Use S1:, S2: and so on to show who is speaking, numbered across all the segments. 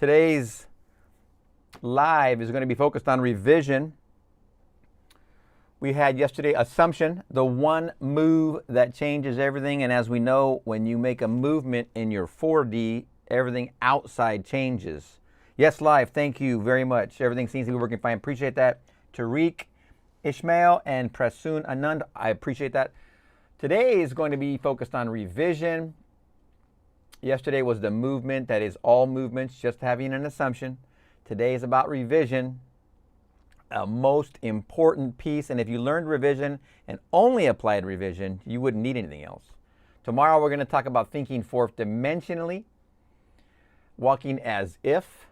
S1: Today's live is going to be focused on revision. We had yesterday assumption, the one move that changes everything. And as we know, when you make a movement in your 4D, everything outside changes. Yes, live, thank you very much. Everything seems to be working fine. Appreciate that. Tariq, Ishmael, and Prasoon Anand, I appreciate that. Today is going to be focused on revision. Yesterday was the movement, that is all movements, just having an assumption. Today is about revision, a most important piece. And if you learned revision and only applied revision, you wouldn't need anything else. Tomorrow we're going to talk about thinking fourth dimensionally, walking as if.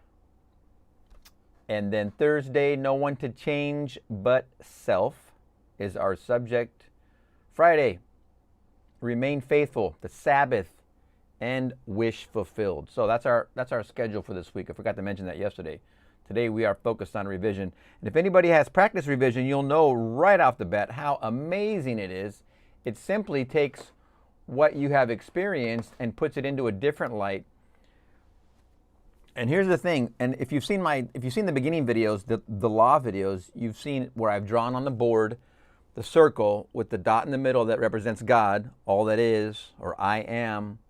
S1: And then Thursday, no one to change but self is our subject. Friday, remain faithful, the Sabbath, and wish fulfilled. So that's our schedule for this week. I forgot to mention that yesterday. Today we are focused on revision. And if anybody has practiced revision, you'll know right off the bat how amazing it is. It simply takes what you have experienced and puts it into a different light. And here's the thing, and if you've seen the beginning videos, the law videos, you've seen where I've drawn on the board the circle with the dot in the middle that represents God, all that is, or I am.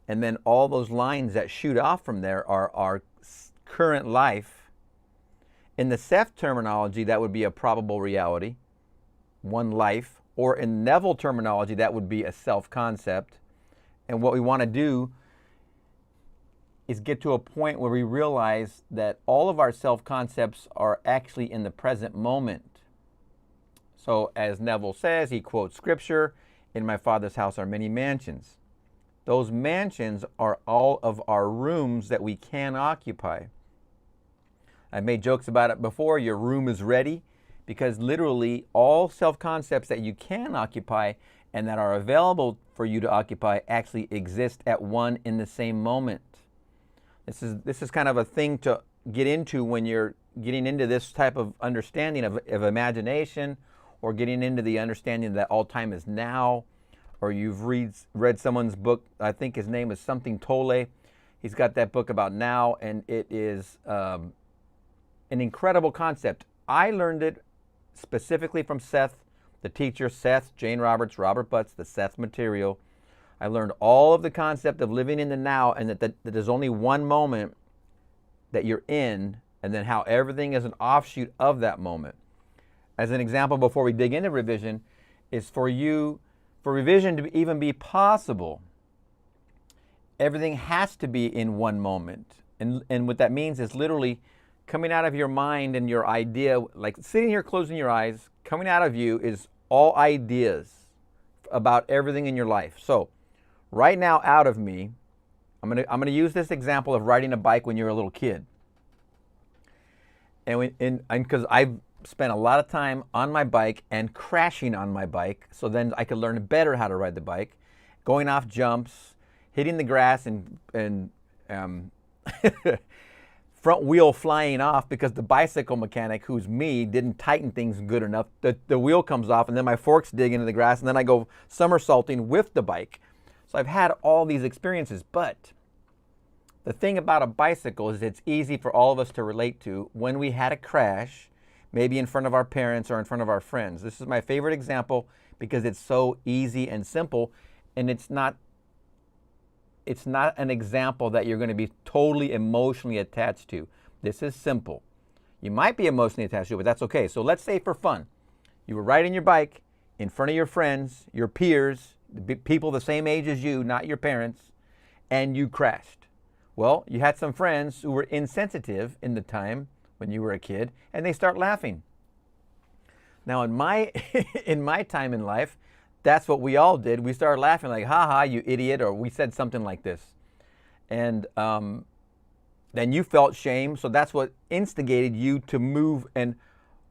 S1: And then all those lines that shoot off from there are our current life. In the Seth terminology, that would be a probable reality, one life. Or in Neville terminology, that would be a self-concept. And what we want to do is get to a point where we realize that all of our self-concepts are actually in the present moment. So as Neville says, he quotes scripture, "In my Father's house are many mansions." Those mansions are all of our rooms that we can occupy. I've made jokes about it before. Your room is ready, because literally all self-concepts that you can occupy and that are available for you to occupy actually exist at one in the same moment. This is kind of a thing to get into when you're getting into this type of understanding of imagination, or getting into the understanding that all time is now. Or you've read someone's book, I think his name is something Tolle. He's got that book about now, and it is an incredible concept. I learned it specifically from Seth, the teacher, Seth, Jane Roberts, Robert Butts, the Seth material. I learned all of the concept of living in the now, and that there's only one moment that you're in, and then how everything is an offshoot of that moment. As an example, before we dig into revision, is for revision to even be possible, everything has to be in one moment. And what that means is literally coming out of your mind and your idea, like sitting here closing your eyes, coming out of you is all ideas about everything in your life. So right now out of me, I'm gonna use this example of riding a bike when you're a little kid. And because I've spent a lot of time on my bike and crashing on my bike, so then I could learn better how to ride the bike, going off jumps, hitting the grass, and front wheel flying off because the bicycle mechanic, who's me, didn't tighten things good enough. The wheel comes off, and then my forks dig into the grass, and then I go somersaulting with the bike. So I've had all these experiences, but the thing about a bicycle is it's easy for all of us to relate to when we had a crash, maybe in front of our parents or in front of our friends. This is my favorite example because it's so easy and simple, and it's not an example that you're going to be totally emotionally attached to. This is simple. You might be emotionally attached to it, but that's okay. So let's say for fun, you were riding your bike in front of your friends, your peers, people the same age as you, not your parents, and you crashed. Well, you had some friends who were insensitive in the time when you were a kid, and they start laughing. Now in my time in life, that's what we all did. We started laughing like, "Ha ha, you idiot," or we said something like this. And then you felt shame, so that's what instigated you to move and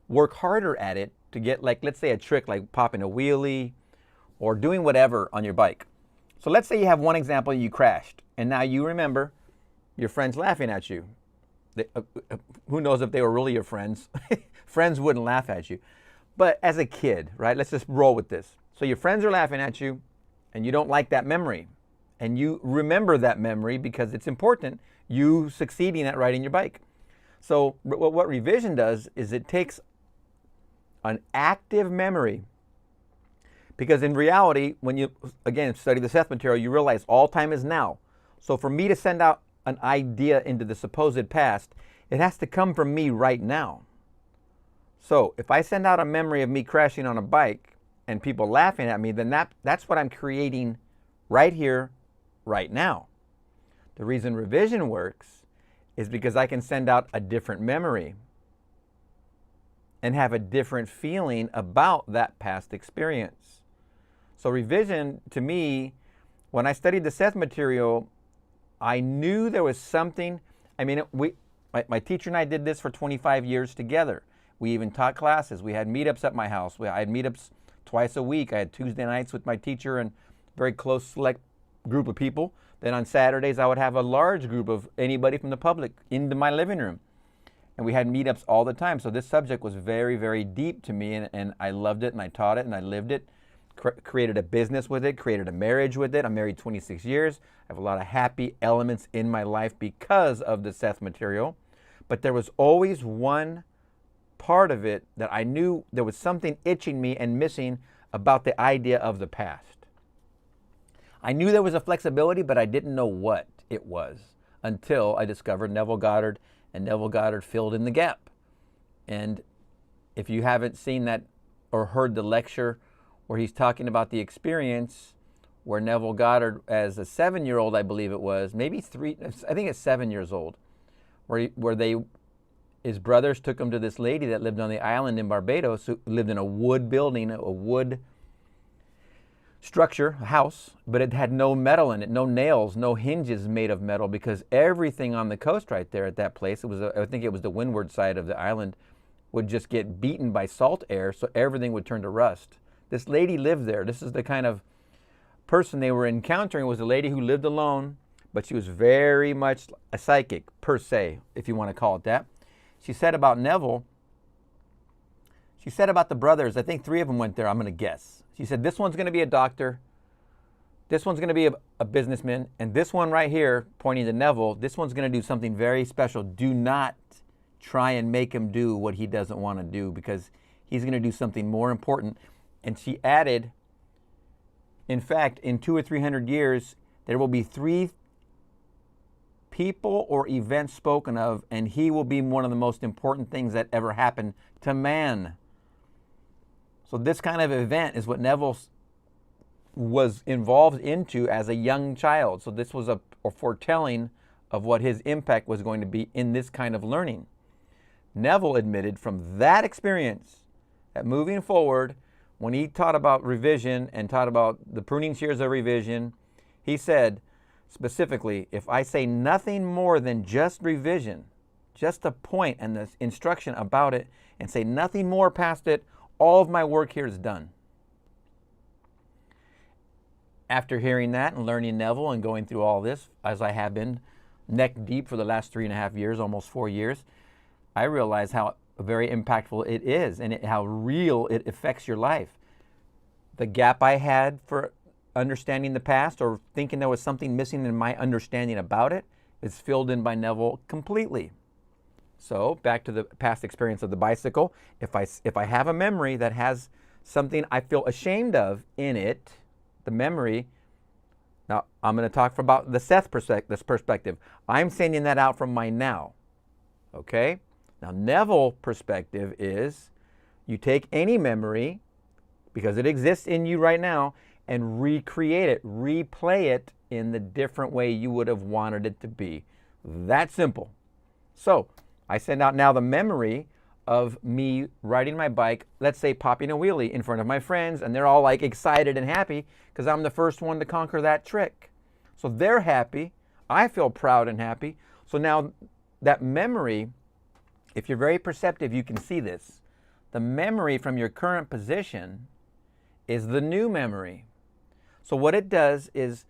S1: work harder at it to get, like, let's say a trick like popping a wheelie or doing whatever on your bike. So let's say you have one example, you crashed, and now you remember your friends laughing at you. Who knows if they were really your friends? Friends wouldn't laugh at you. But as a kid, right, let's just roll with this. So your friends are laughing at you, and you don't like that memory. And you remember that memory because it's important. you succeeding at riding your bike. So what revision does is it takes an active memory, because in reality, when you, again, study the Seth material, you realize all time is now. So for me to send out an idea into the supposed past, it has to come from me right now. So if I send out a memory of me crashing on a bike and people laughing at me, then that's what I'm creating right here, right now. The reason revision works is because I can send out a different memory and have a different feeling about that past experience. So revision, to me, when I studied the Seth material, I knew there was something. I mean, my teacher and I did this for 25 years together. We even taught classes. We had meetups at my house. I had meetups twice a week. I had Tuesday nights with my teacher and a very close select group of people. Then on Saturdays, I would have a large group of anybody from the public into my living room. And we had meetups all the time. So this subject was very, very deep to me, and I loved it, and I taught it, and I lived it. Created a business with it, created a marriage with it. I'm married 26 years. I have a lot of happy elements in my life because of the Seth material. But there was always one part of it that I knew there was something itching me and missing about the idea of the past. I knew there was a flexibility, but I didn't know what it was until I discovered Neville Goddard, and Neville Goddard filled in the gap. And if you haven't seen that or heard the lecture where he's talking about the experience where Neville Goddard, as a 7-year-old, I believe it was, maybe 3, I think it's 7 years old, his brothers took him to this lady that lived on the island in Barbados, who lived in a wood building, a wood structure, a house, but it had no metal in it, no nails, no hinges made of metal, because everything on the coast right there at that place, I think it was the windward side of the island, would just get beaten by salt air, so everything would turn to rust. This lady lived there. This is the kind of person they were encountering, was a lady who lived alone, but she was very much a psychic, per se, if you want to call it that. She said about Neville, she said about the brothers, I think 3 of them went there, I'm going to guess. She said, this one's going to be a doctor, this one's going to be a businessman, and this one right here, pointing to Neville, this one's going to do something very special. Do not try and make him do what he doesn't want to do, because he's going to do something more important. And she added, in fact, in 200 or 300 years, there will be 3 people or events spoken of, and he will be one of the most important things that ever happened to man. So this kind of event is what Neville was involved into as a young child. So this was a foretelling of what his impact was going to be in this kind of learning. Neville admitted from that experience that moving forward, when he taught about revision and taught about the pruning shears of revision, he said specifically, if I say nothing more than just revision, just a point and the instruction about it, and say nothing more past it, all of my work here is done. After hearing that and learning Neville and going through all this, as I have been neck deep for the last 3.5 years, almost 4 years, I realize how very impactful it is, and how real it affects your life. The gap I had for understanding the past, or thinking there was something missing in my understanding about it, is filled in by Neville completely. So back to the past experience of the bicycle. If I have a memory that has something I feel ashamed of in it, the memory, now I'm going to talk about the Seth perspective. I'm sending that out from my now. Okay? Now, Neville perspective is you take any memory, because it exists in you right now, and recreate it, replay it in the different way you would have wanted it to be. That simple. So I send out now the memory of me riding my bike, let's say popping a wheelie in front of my friends, and they're all like excited and happy because I'm the first one to conquer that trick. So they're happy. I feel proud and happy. So now that memory, if you're very perceptive, you can see this. The memory from your current position is the new memory. So what it does is,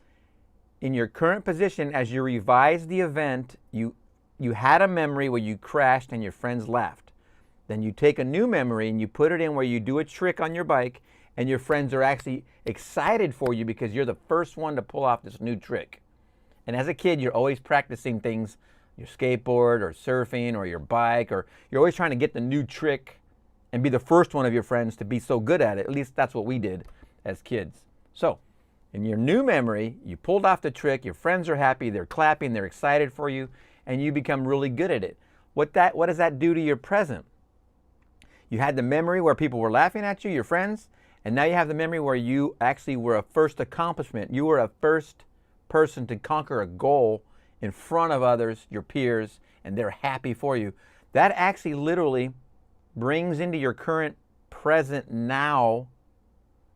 S1: in your current position, as you revise the event, you had a memory where you crashed and your friends laughed. Then you take a new memory and you put it in where you do a trick on your bike, and your friends are actually excited for you because you're the first one to pull off this new trick. And as a kid, you're always practicing things, your skateboard or surfing or your bike, or you're always trying to get the new trick and be the first one of your friends to be so good at it. At least that's what we did as kids. So in your new memory, you pulled off the trick, your friends are happy, they're clapping, they're excited for you, and you become really good at it. What does that do to your present? You had the memory where people were laughing at you, your friends, and now you have the memory where you actually were a first accomplishment. You were a first person to conquer a goal in front of others, your peers, and they're happy for you. That actually literally brings into your current present now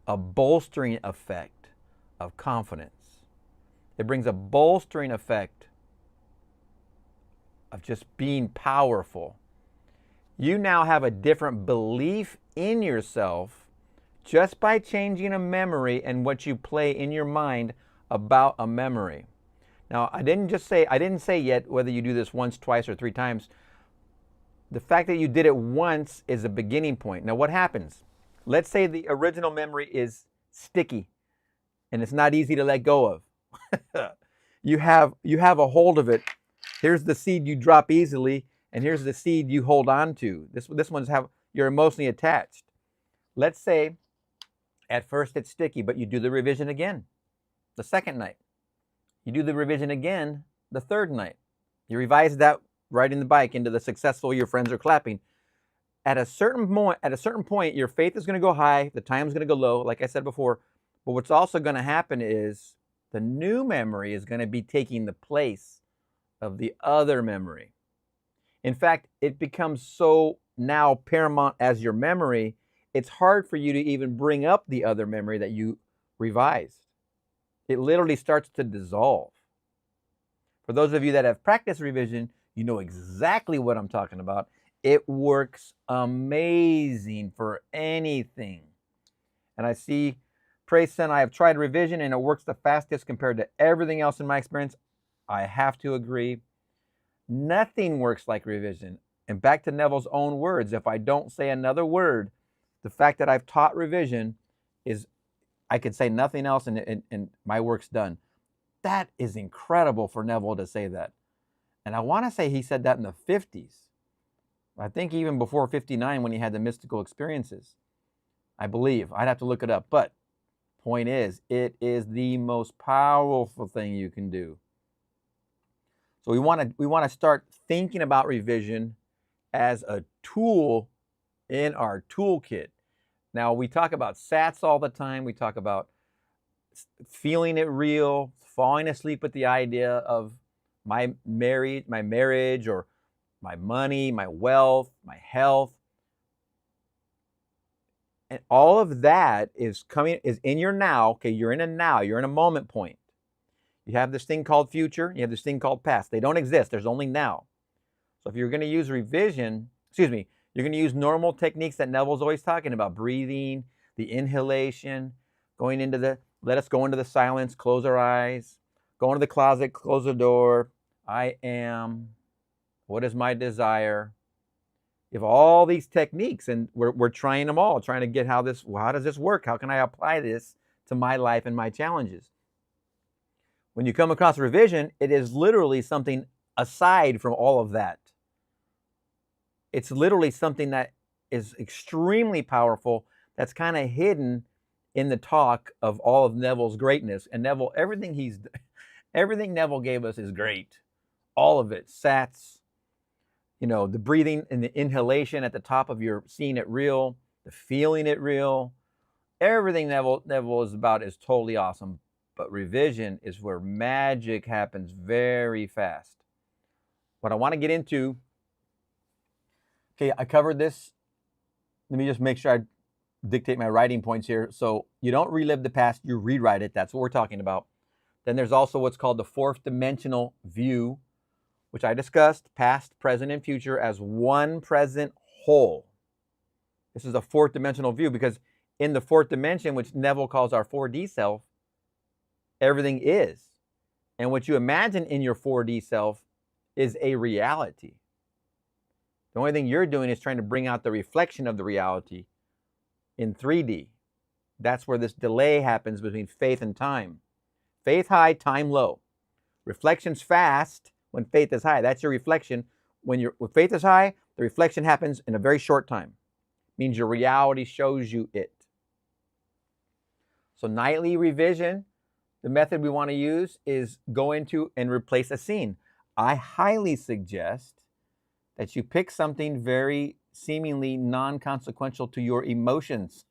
S1: a bolstering effect of confidence. It brings a bolstering effect of just being powerful. You now have a different belief in yourself just by changing a memory and what you play in your mind about a memory. Now, I didn't say yet whether you do this once, twice, or 3 times. The fact that you did it once is a beginning point. Now, what happens? Let's say the original memory is sticky and it's not easy to let go of. You have a hold of it. Here's the seed you drop easily, and here's the seed you hold on to. This one's you're emotionally attached. Let's say at first it's sticky, but you do the revision again the second night. You do the revision again the third night. You revise that riding the bike into the successful, your friends are clapping. At a certain point, your faith is going to go high, the time's going to go low, like I said before. But what's also going to happen is the new memory is going to be taking the place of the other memory. In fact, it becomes so now paramount as your memory, it's hard for you to even bring up the other memory that you revised. It literally starts to dissolve. For those of you that have practiced revision, you know exactly what I'm talking about. It works amazing for anything. And I see, praise Son, I have tried revision and it works the fastest compared to everything else in my experience. I have to agree. Nothing works like revision. And back to Neville's own words, if I don't say another word, the fact that I've taught revision is, I could say nothing else and my work's done. That is incredible for Neville to say that. And I want to say he said that in the 50s. I think even before 59 when he had the mystical experiences. I believe. I'd have to look it up. But point is, it is the most powerful thing you can do. So we want to start thinking about revision as a tool in our toolkit. Now, we talk about SATs all the time. We talk about feeling it real, falling asleep with the idea of my marriage, or my money, my wealth, my health. And all of that is in your now. Okay, you're in a now. You're in a moment point. You have this thing called future. You have this thing called past. They don't exist. There's only now. So if you're going to use revision, you're going to use normal techniques that Neville's always talking about. Breathing, the inhalation, let us go into the silence, close our eyes, go into the closet, close the door. I am. What is my desire? You have all these techniques, and we're trying them all, trying to get how does this work? How can I apply this to my life and my challenges? When you come across revision, it is literally something aside from all of that. It's literally something that is extremely powerful, that's kind of hidden in the talk of all of Neville's greatness. And Neville, everything Neville gave us is great. All of it. SATs, the breathing and the inhalation at the top of your seeing it real, the feeling it real. Everything Neville is about is totally awesome. But revision is where magic happens very fast. What I want to get into, okay, I covered this. Let me just make sure I dictate my writing points here. So you don't relive the past, you rewrite it. That's what we're talking about. Then there's also what's called the fourth dimensional view, which I discussed, past, present, and future as one present whole. This is a fourth dimensional view because in the fourth dimension, which Neville calls our 4D self, everything is. And what you imagine in your 4D self is a reality. The only thing you're doing is trying to bring out the reflection of the reality in 3D. That's where this delay happens between faith and time. Faith high, time low. Reflection's fast when faith is high. That's your reflection. When faith is high, the reflection happens in a very short time. Means your reality shows you it. So nightly revision, the method we want to use is go into and replace a scene. I highly suggest that you pick something very seemingly non-consequential to your emotions.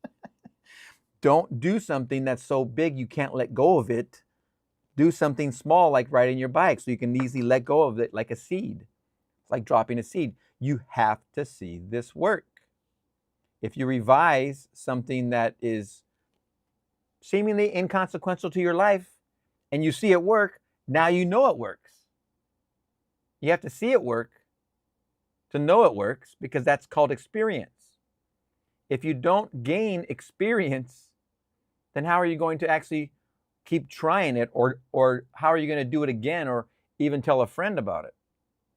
S1: Don't do something that's so big you can't let go of it. Do something small like riding your bike so you can easily let go of it like a seed. It's like dropping a seed. You have to see this work. If you revise something that is seemingly inconsequential to your life and you see it work, now you know it works. You have to see it work to know it works, because that's called experience. If you don't gain experience, then how are you going to actually keep trying it, or how are you going to do it again, or even tell a friend about it?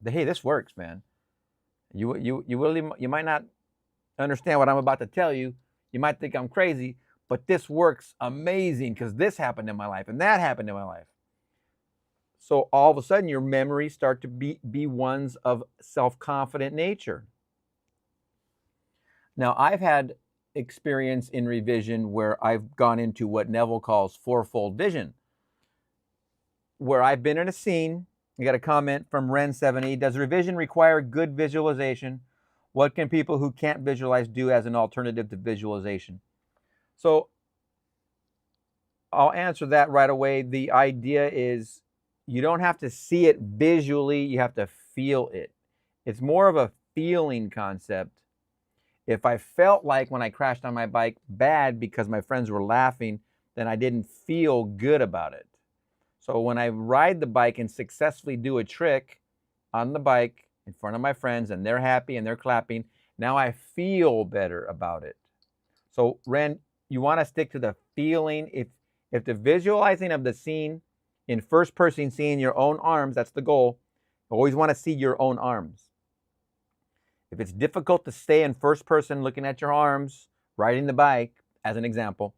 S1: Hey, this works, man. You might not understand what I'm about to tell you. You might think I'm crazy, but this works amazing because this happened in my life and that happened in my life. So all of a sudden your memories start to be ones of self-confident nature. Now, I've had experience in revision where I've gone into what Neville calls fourfold vision, where I've been in a scene. I got a comment from Ren70. Does revision require good visualization? What can people who can't visualize do as an alternative to visualization? So I'll answer that right away. The idea is you don't have to see it visually. You have to feel it. It's more of a feeling concept. If I felt like when I crashed on my bike bad because my friends were laughing, then I didn't feel good about it. So when I ride the bike and successfully do a trick on the bike in front of my friends and they're happy and they're clapping, now I feel better about it. So Ren, you want to stick to the feeling. If the visualizing of the scene in first person, seeing your own arms, that's the goal. You always want to see your own arms. If it's difficult to stay in first person looking at your arms, riding the bike, as an example,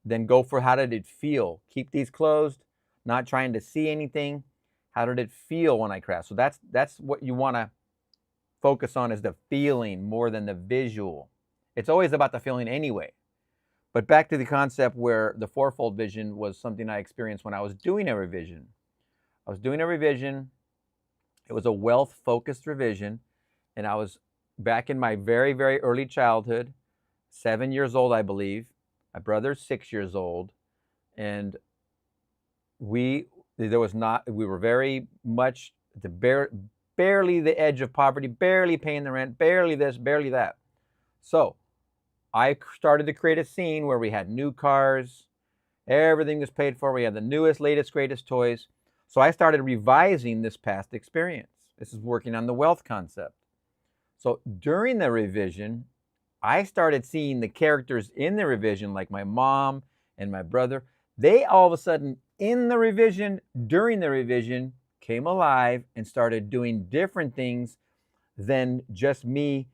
S1: then go for how did it feel? Keep these closed, not trying to see anything. How did it feel when I crashed? So that's what you want to focus on, is the feeling more than the visual. It's always about the feeling anyway. But back to the concept where the fourfold vision was something I experienced when I was doing a revision. I was doing a revision. It was a wealth-focused revision. And I was back in my very, very early childhood, 7 years old, I believe. My brother's 6 years old. And we were very much barely the edge of poverty, barely paying the rent, barely this, barely that. So I started to create a scene where we had new cars, everything was paid for, we had the newest, latest, greatest toys. So I started revising this past experience. This is working on the wealth concept. So during the revision, I started seeing the characters in the revision, like my mom and my brother. They all of a sudden, in the revision, during the revision, came alive and started doing different things than just me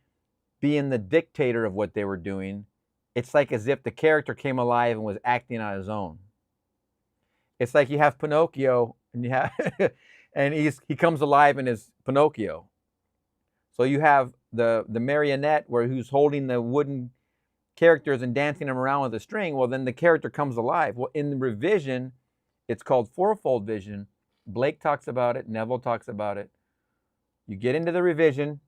S1: being the dictator of what they were doing. It's like as if the character came alive and was acting on his own. It's like you have Pinocchio and and he comes alive and is Pinocchio. So you have the marionette who's holding the wooden characters and dancing them around with a string. Well, then the character comes alive. Well, in the revision, it's called fourfold vision. Blake talks about it. Neville talks about it. You get into the revision,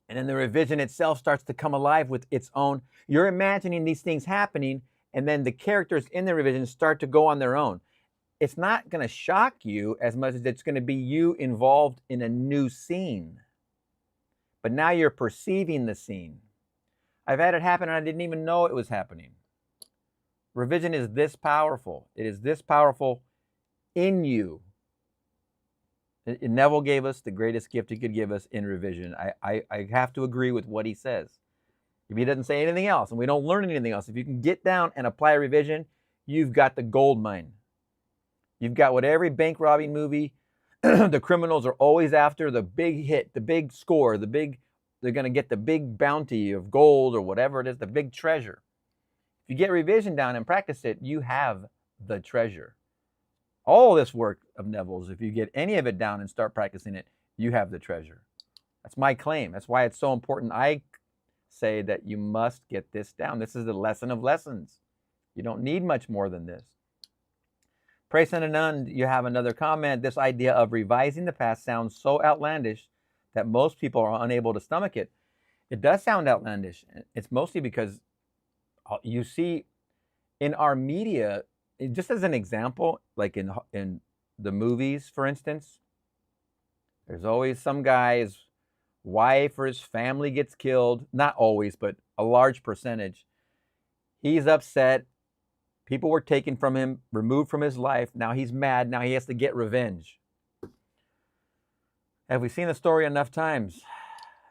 S1: and then the revision itself starts to come alive with its own. You're imagining these things happening, and then the characters in the revision start to go on their own. It's not going to shock you as much as it's going to be you involved in a new scene. But now you're perceiving the scene. I've had it happen and I didn't even know it was happening. Revision is this powerful. It is this powerful in you. Neville gave us the greatest gift he could give us in revision. I have to agree with what he says. If he doesn't say anything else and we don't learn anything else, if you can get down and apply revision, you've got the gold mine. You've got what every bank robbing movie, the criminals are always after, the big hit, the big score, they're going to get the big bounty of gold or whatever it is, the big treasure. If you get revision down and practice it, you have the treasure. All this work of Neville's, if you get any of it down and start practicing it, you have the treasure. That's my claim. That's why it's so important. I say that you must get this down. This is the lesson of lessons. You don't need much more than this. Praise and none, you have another comment. This idea of revising the past sounds so outlandish that most people are unable to stomach it. It does sound outlandish. It's mostly because you see in our media, just as an example, like in the movies, for instance, there's always some guy's wife or his family gets killed. Not always, but a large percentage. He's upset. People were taken from him, removed from his life. Now he's mad. Now he has to get revenge. Have we seen the story enough times?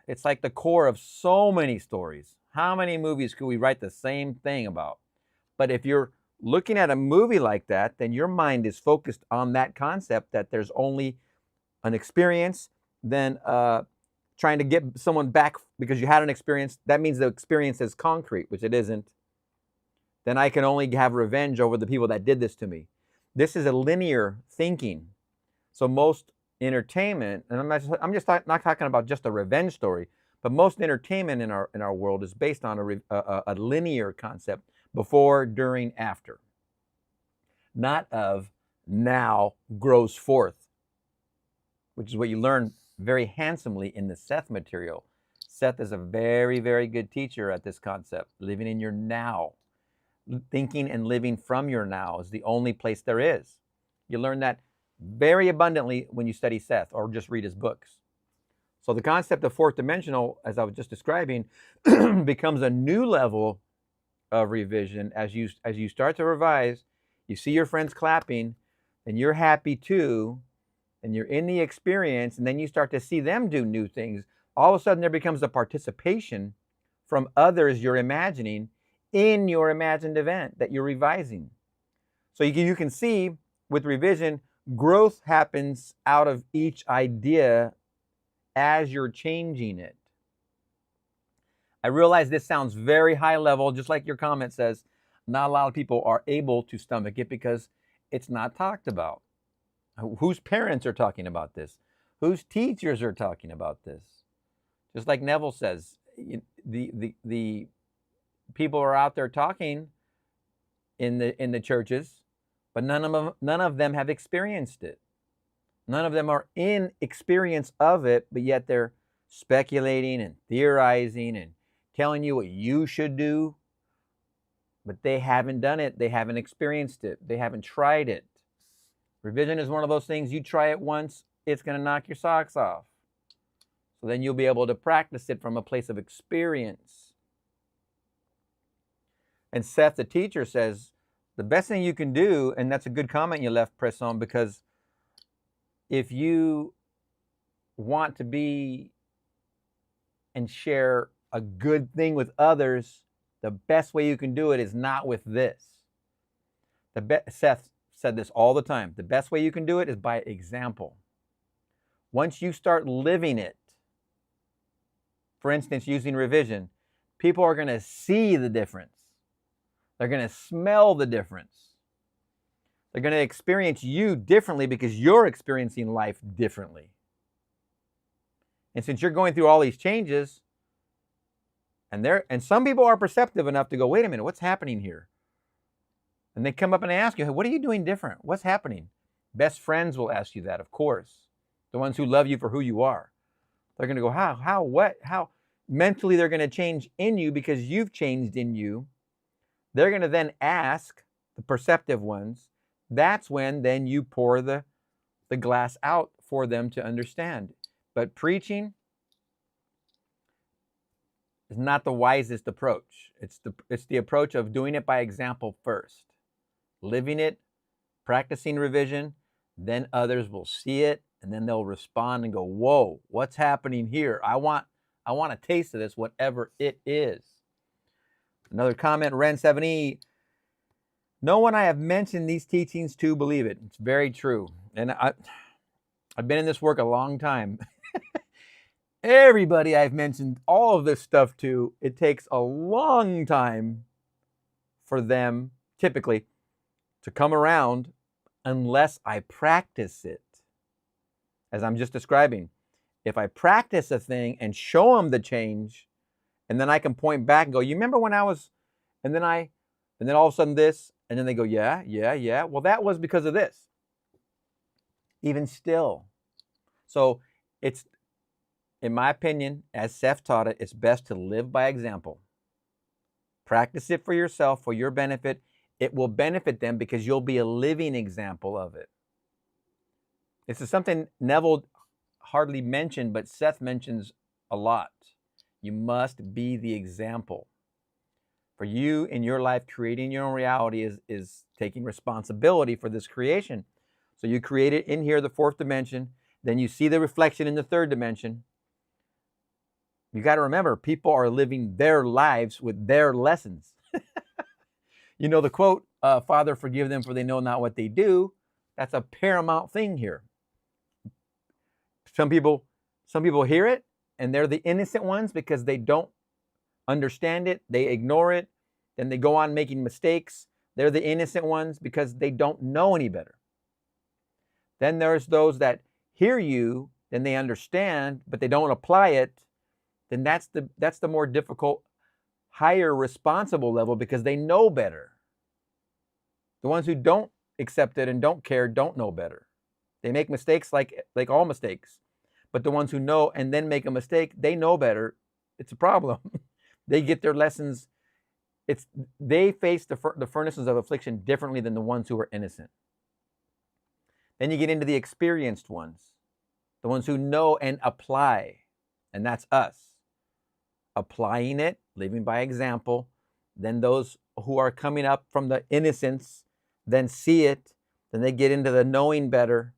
S1: It's like the core of so many stories. How many movies could we write the same thing about? But if you're looking at a movie like that, then your mind is focused on that concept that there's only an experience, then trying to get someone back because you had an experience. That means the experience is concrete, which it isn't. Then I can only have revenge over the people that did this to me. This is a linear thinking. So most entertainment, and I'm just not talking about just a revenge story, but most entertainment in our world is based on a linear concept: before, during, after. Not of now grows forth, which is what you learn very handsomely in the Seth material. Seth is a very, very good teacher at this concept, living in your now. Thinking and living from your now is the only place there is. You learn that very abundantly when you study Seth or just read his books. So the concept of fourth dimensional, as I was just describing, becomes a new level of revision as you start to revise. You see your friends clapping, and you're happy too, and you're in the experience, and then you start to see them do new things. All of a sudden, there becomes a participation from others you're imagining in your imagined event that you're revising. So you can see with revision, growth happens out of each idea as you're changing it. I realize this sounds very high level, just like your comment says. Not a lot of people are able to stomach it because it's not talked about. Whose parents are talking about this? Whose teachers are talking about this? Just like Neville says, the people are out there talking in the churches, but none of them have experienced it. None of them are in experience of it, but yet they're speculating and theorizing and telling you what you should do, but they haven't done it. They haven't experienced it. They haven't tried it. Revision is one of those things, you try it once, it's going to knock your socks off. So then you'll be able to practice it from a place of experience. And Seth, the teacher, says, the best thing you can do, and that's a good comment you left, Presson, because if you want to be and share a good thing with others, the best way you can do it is not with this. Seth said this all the time. The best way you can do it is by example. Once you start living it, for instance, using revision, people are going to see the difference. They're going to smell the difference. They're going to experience you differently because you're experiencing life differently. And since you're going through all these changes, and some people are perceptive enough to go, wait a minute, what's happening here? And they come up and ask you, hey, what are you doing different? What's happening? Best friends will ask you that, of course. The ones who love you for who you are. They're going to go, how, what, how? Mentally, they're going to change in you because you've changed in you. They're going to then ask, the perceptive ones. That's when then you pour the glass out for them to understand. But preaching is not the wisest approach. It's the approach of doing it by example first. Living it, practicing revision, then others will see it, and then they'll respond and go, whoa, what's happening here? I want a taste of this, whatever it is. Another comment, Ren7E. No one I have mentioned these teachings to believe it. It's very true. And I've been in this work a long time. Everybody I've mentioned all of this stuff to, it takes a long time for them, typically, to come around unless I practice it. As I'm just describing, if I practice a thing and show them the change, and then I can point back and go, you remember when I was, and then all of a sudden this, and then they go, yeah. Well, that was because of this. Even still. So it's, in my opinion, as Seth taught it, it's best to live by example. Practice it for yourself, for your benefit. It will benefit them because you'll be a living example of it. This is something Neville hardly mentioned, but Seth mentions a lot. You must be the example. For you in your life, creating your own reality is taking responsibility for this creation. So you create it in here, the fourth dimension. Then you see the reflection in the third dimension. You got to remember, people are living their lives with their lessons. You know the quote, Father, forgive them for they know not what they do. That's a paramount thing here. Some people hear it, and they're the innocent ones because they don't understand it. They ignore it. Then they go on making mistakes. They're the innocent ones because they don't know any better. Then there's those that hear you, then they understand, but they don't apply it. Then that's the more difficult, higher responsible level because they know better. The ones who don't accept it and don't care don't know better. They make mistakes like all mistakes. But the ones who know and then make a mistake, they know better. It's a problem. They get their lessons. They face the furnaces of affliction differently than the ones who are innocent. Then you get into the experienced ones, the ones who know and apply, and that's us. Applying it, living by example. Then those who are coming up from the innocence, then see it, then they get into the knowing better,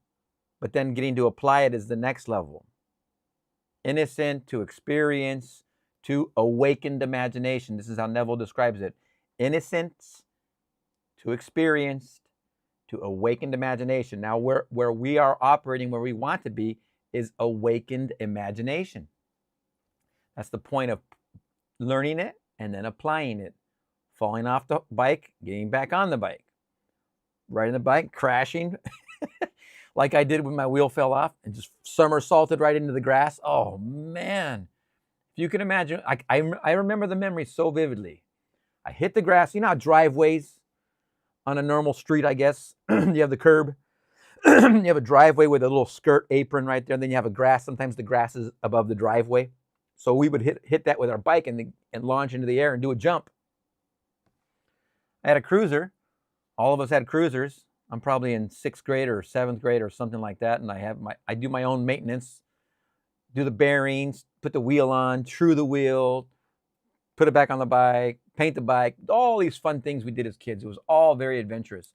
S1: but then getting to apply it is the next level. Innocent to experience to awakened imagination. This is how Neville describes it. Innocence to experienced to awakened imagination. Now, where we are operating, where we want to be, is awakened imagination. That's the point of learning it and then applying it. Falling off the bike, getting back on the bike. Riding the bike, crashing, like I did when my wheel fell off and just somersaulted right into the grass. Oh, man. If you can imagine, I remember the memory so vividly. I hit the grass. You know how driveways on a normal street, I guess, you have the curb. You have a driveway with a little skirt apron right there, and then you have a grass. Sometimes the grass is above the driveway. So we would hit that with our bike and launch into the air and do a jump. I had a cruiser. All of us had cruisers. I'm probably in 6th grade or 7th grade or something like that, and I do my own maintenance, do the bearings, put the wheel on, true the wheel, put it back on the bike, paint the bike, all these fun things we did as kids. It was all very adventurous.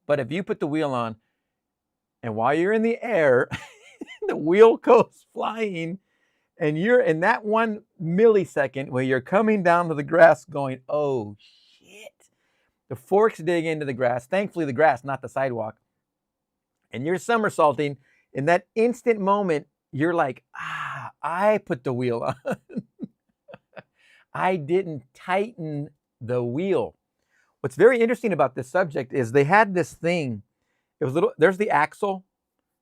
S1: But if you put the wheel on, and while you're in the air, the wheel goes flying, and you're in that 1 millisecond where you're coming down to the grass going, oh, shit. The forks dig into the grass. Thankfully, the grass, not the sidewalk. And you're somersaulting. In that instant moment, you're like, I put the wheel on. I didn't tighten the wheel. What's very interesting about this subject is they had this thing. It was there's the axle.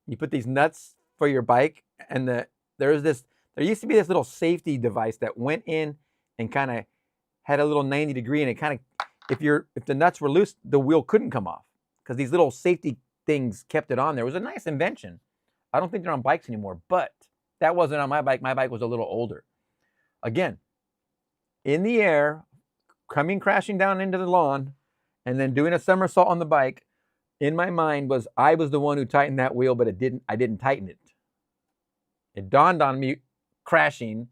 S1: You put these nuts for your bike, and there used to be this little safety device that went in and kind of had a little 90 degree, and it kind of, if the nuts were loose, the wheel couldn't come off because these little safety things kept it on there. It was a nice invention. I don't think they're on bikes anymore, but that wasn't on my bike. My bike was a little older. Again, in the air, coming crashing down into the lawn, and then doing a somersault on the bike, in my mind I was the one who tightened that wheel, but I didn't tighten it. It dawned on me crashing.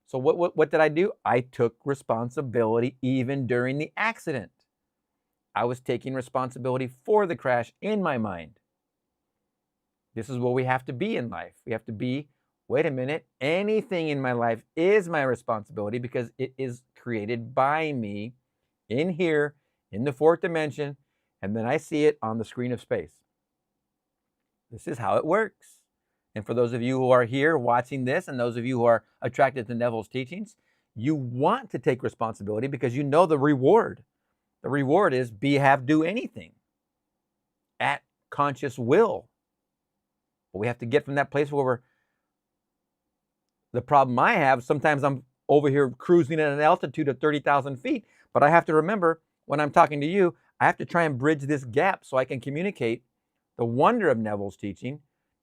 S1: So what did I do? I took responsibility even during the accident. I was taking responsibility for the crash in my mind. This is what we have to be in life. We have to be, wait a minute, anything in my life is my responsibility because it is created by me in here, in the 4th dimension, and then I see it on the screen of space. This is how it works. And for those of you who are here watching this, and those of you who are attracted to Neville's teachings, you want to take responsibility because you know the reward. The reward is do anything. at conscious will. But we have to get from that place where the problem I have, sometimes I'm over here cruising at an altitude of 30,000 feet, but I have to remember when I'm talking to you, I have to try and bridge this gap so I can communicate the wonder of Neville's teaching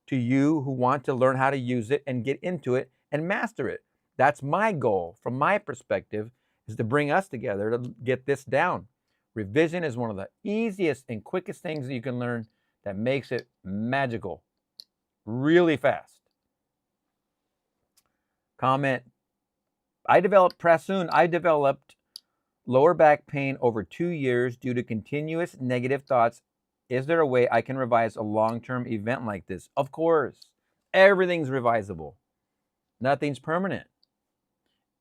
S1: to you who want to learn how to use it and get into it and master it. That's my goal from my perspective, is to bring us together to get this down. Revision is one of the easiest and quickest things that you can learn that makes it magical really fast. Comment, I developed lower back pain over 2 years due to continuous negative thoughts. Is there a way I can revise a long-term event like this? Of course. Everything's revisable. Nothing's permanent.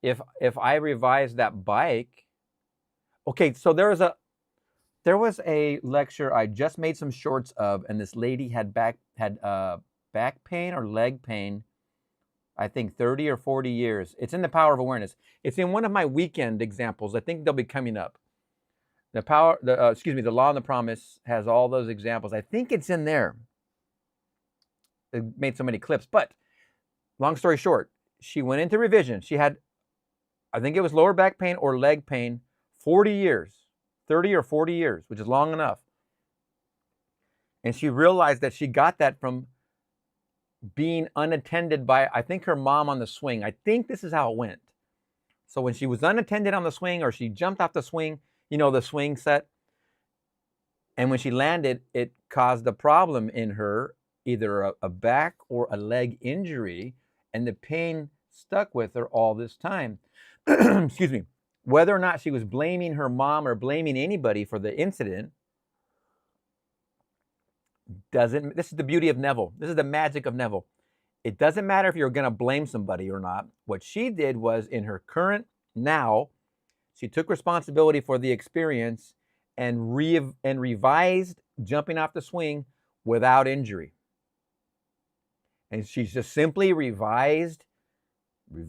S1: If I revise that bike, okay, so there was a lecture I just made some shorts of, and this lady had back pain or leg pain, I think 30 or 40 years. It's in the Power of Awareness. It's in one of my weekend examples. I think they'll be coming up. The Law and the Promise has all those examples. I think it's in there. It made so many clips, but long story short, she went into revision. She had, I think it was lower back pain or leg pain, 40 years, 30 or 40 years, which is long enough. And she realized that she got that from being unattended by, I think, her mom on the swing. I think this is how it went. So when she was unattended on the swing, or she jumped off the swing, you know, the swing set, and when she landed, it caused a problem in her, either a back or a leg injury, and the pain stuck with her all this time. Excuse me. Whether or not she was blaming her mom or blaming anybody for the incident, this is the beauty of Neville. This is the magic of Neville. It doesn't matter if you're going to blame somebody or not. What she did was, in her current now, she took responsibility for the experience and revised jumping off the swing without injury. And she's just simply revised, and